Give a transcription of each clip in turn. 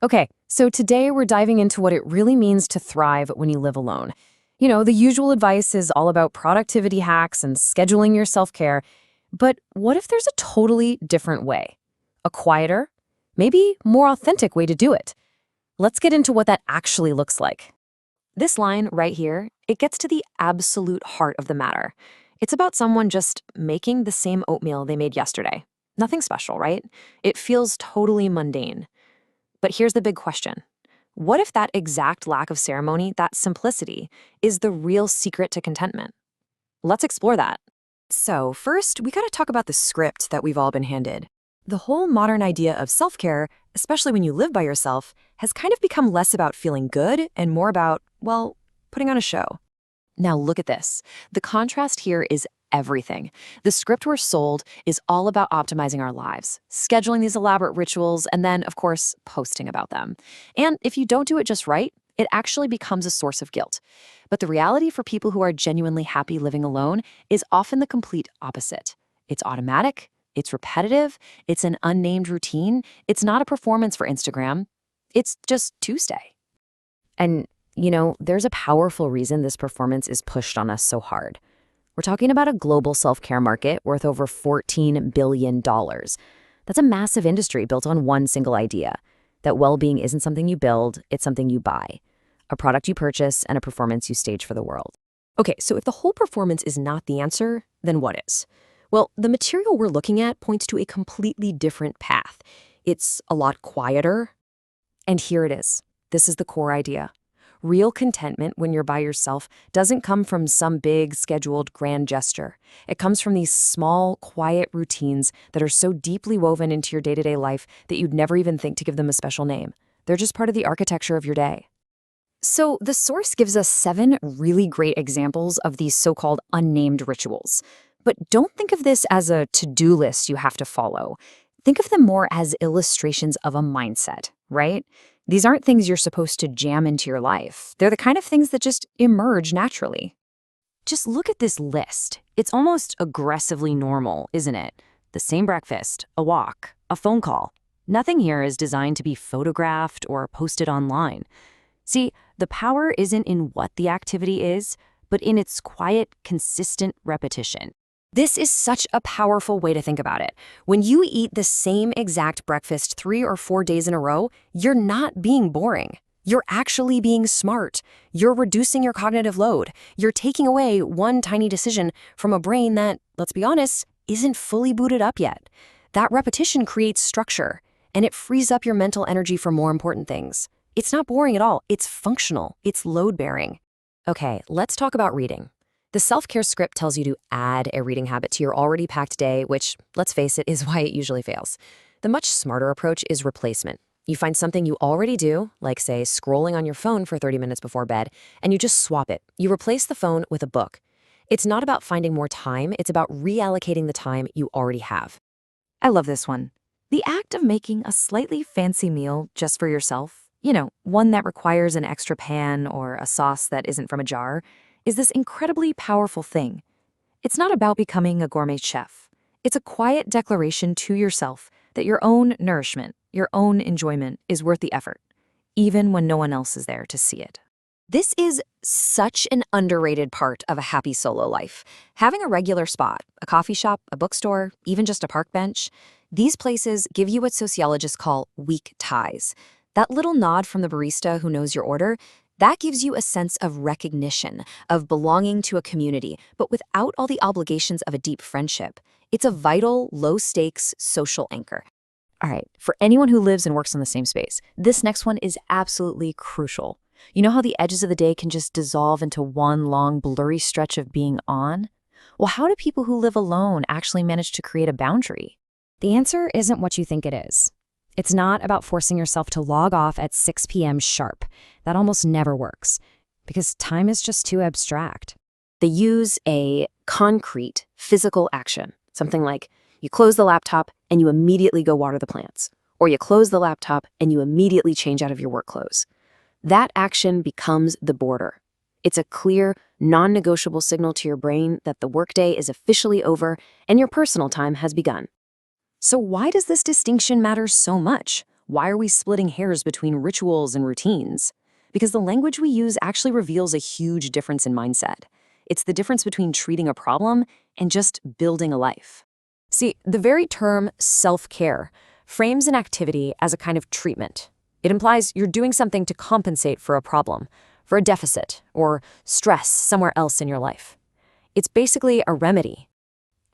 Okay, so today we're diving into what it really means to thrive when you live alone. You know, the usual advice is all about productivity hacks and scheduling your self-care, but what if there's a totally different way? A quieter, maybe more authentic way to do it? Let's get into what that actually looks like. This line right here, it gets to the absolute heart of the matter. It's about someone just making the same oatmeal they made yesterday. Nothing special, right? It feels totally mundane. But here's the big question. What if that exact lack of ceremony, that simplicity, is the real secret to contentment? Let's explore that. So, first, we gotta talk about the script that we've all been handed. The whole modern idea of self-care, especially when you live by yourself, has kind of become less about feeling good and more about, well, putting on a show. Now look at this. The contrast here is everything. The script we're sold is all about optimizing our lives, scheduling these elaborate rituals, and then, of course, posting about them. And if you don't do it just right, it actually becomes a source of guilt. But the reality for people who are genuinely happy living alone is often the complete opposite. It's automatic, it's repetitive, it's an unnamed routine, it's not a performance for Instagram, it's just Tuesday. And there's a powerful reason this performance is pushed on us so hard. We're talking about a global self-care market worth over $14 billion. That's a massive industry built on one single idea, that well-being isn't something you build, it's something you buy, a product you purchase, and a performance you stage for the world. Okay, so if the whole performance is not the answer, then what is? Well, the material we're looking at points to a completely different path. It's a lot quieter. And here it is. This is the core idea. Real contentment when you're by yourself doesn't come from some big, scheduled, grand gesture. It comes from these small, quiet routines that are so deeply woven into your day-to-day life that you'd never even think to give them a special name. They're just part of the architecture of your day. So the source gives us 7 really great examples of these so-called unnamed rituals. But don't think of this as a to-do list you have to follow. Think of them more as illustrations of a mindset, right? These aren't things you're supposed to jam into your life. They're the kind of things that just emerge naturally. Just look at this list. It's almost aggressively normal, isn't it? The same breakfast, a walk, a phone call. Nothing here is designed to be photographed or posted online. See, the power isn't in what the activity is, but in its quiet, consistent repetition. This is such a powerful way to think about it. When you eat the same exact breakfast 3 or 4 days in a row, you're not being boring. You're actually being smart. You're reducing your cognitive load. You're taking away one tiny decision from a brain that, let's be honest, isn't fully booted up yet. That repetition creates structure, and it frees up your mental energy for more important things. It's not boring at all. It's functional. It's load-bearing. Okay, let's talk about reading. The self-care script tells you to add a reading habit to your already packed day, which, let's face it, is why it usually fails. The much smarter approach is replacement. You find something you already do, like, say, scrolling on your phone for 30 minutes before bed, and you just swap it. You replace the phone with a book. It's not about finding more time, it's about reallocating the time you already have. I love this one. The act of making a slightly fancy meal just for yourself, one that requires an extra pan or a sauce that isn't from a jar, is this incredibly powerful thing. It's not about becoming a gourmet chef. It's a quiet declaration to yourself that your own nourishment, your own enjoyment is worth the effort, even when no one else is there to see it. This is such an underrated part of a happy solo life. Having a regular spot, a coffee shop, a bookstore, even just a park bench, these places give you what sociologists call weak ties. That little nod from the barista who knows your order, that gives you a sense of recognition, of belonging to a community, but without all the obligations of a deep friendship. It's a vital, low-stakes social anchor. All right, for anyone who lives and works in the same space, this next one is absolutely crucial. You know how the edges of the day can just dissolve into one long, blurry stretch of being on? Well, how do people who live alone actually manage to create a boundary? The answer isn't what you think it is. It's not about forcing yourself to log off at 6 p.m. sharp. That almost never works, because time is just too abstract. They use a concrete, physical action, something like you close the laptop and you immediately go water the plants, or you close the laptop and you immediately change out of your work clothes. That action becomes the border. It's a clear, non-negotiable signal to your brain that the workday is officially over and your personal time has begun. So why does this distinction matter so much? Why are we splitting hairs between rituals and routines? Because the language we use actually reveals a huge difference in mindset. It's the difference between treating a problem and just building a life. See, the very term self-care frames an activity as a kind of treatment. It implies you're doing something to compensate for a problem, for a deficit, or stress somewhere else in your life. It's basically a remedy.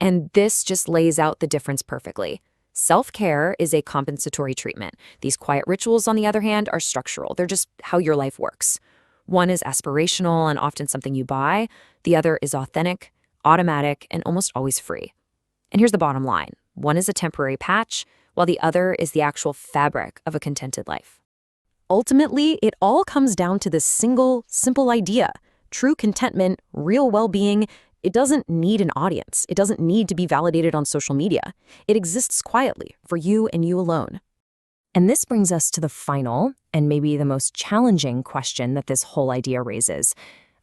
And this just lays out the difference perfectly. Self-care is a compensatory treatment. These quiet rituals, on the other hand, are structural. They're just how your life works. One is aspirational and often something you buy. The other is authentic, automatic, and almost always free. And here's the bottom line. One is a temporary patch, while the other is the actual fabric of a contented life. Ultimately, it all comes down to this single, simple idea. True contentment, real well-being, it doesn't need an audience. It doesn't need to be validated on social media. It exists quietly for you and you alone. And this brings us to the final, and maybe the most challenging question that this whole idea raises.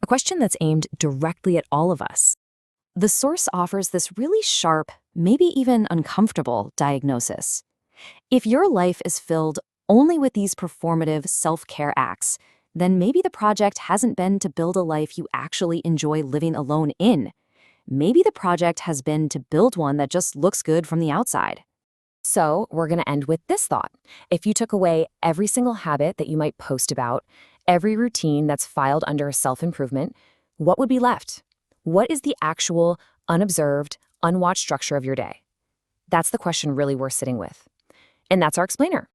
A question that's aimed directly at all of us. The source offers this really sharp, maybe even uncomfortable diagnosis. If your life is filled only with these performative self-care acts, then maybe the project hasn't been to build a life you actually enjoy living alone in. Maybe the project has been to build one that just looks good from the outside. So we're going to end with this thought. If you took away every single habit that you might post about, every routine that's filed under self-improvement, what would be left? What is the actual, unobserved, unwatched structure of your day? That's the question really worth sitting with. And that's our explainer.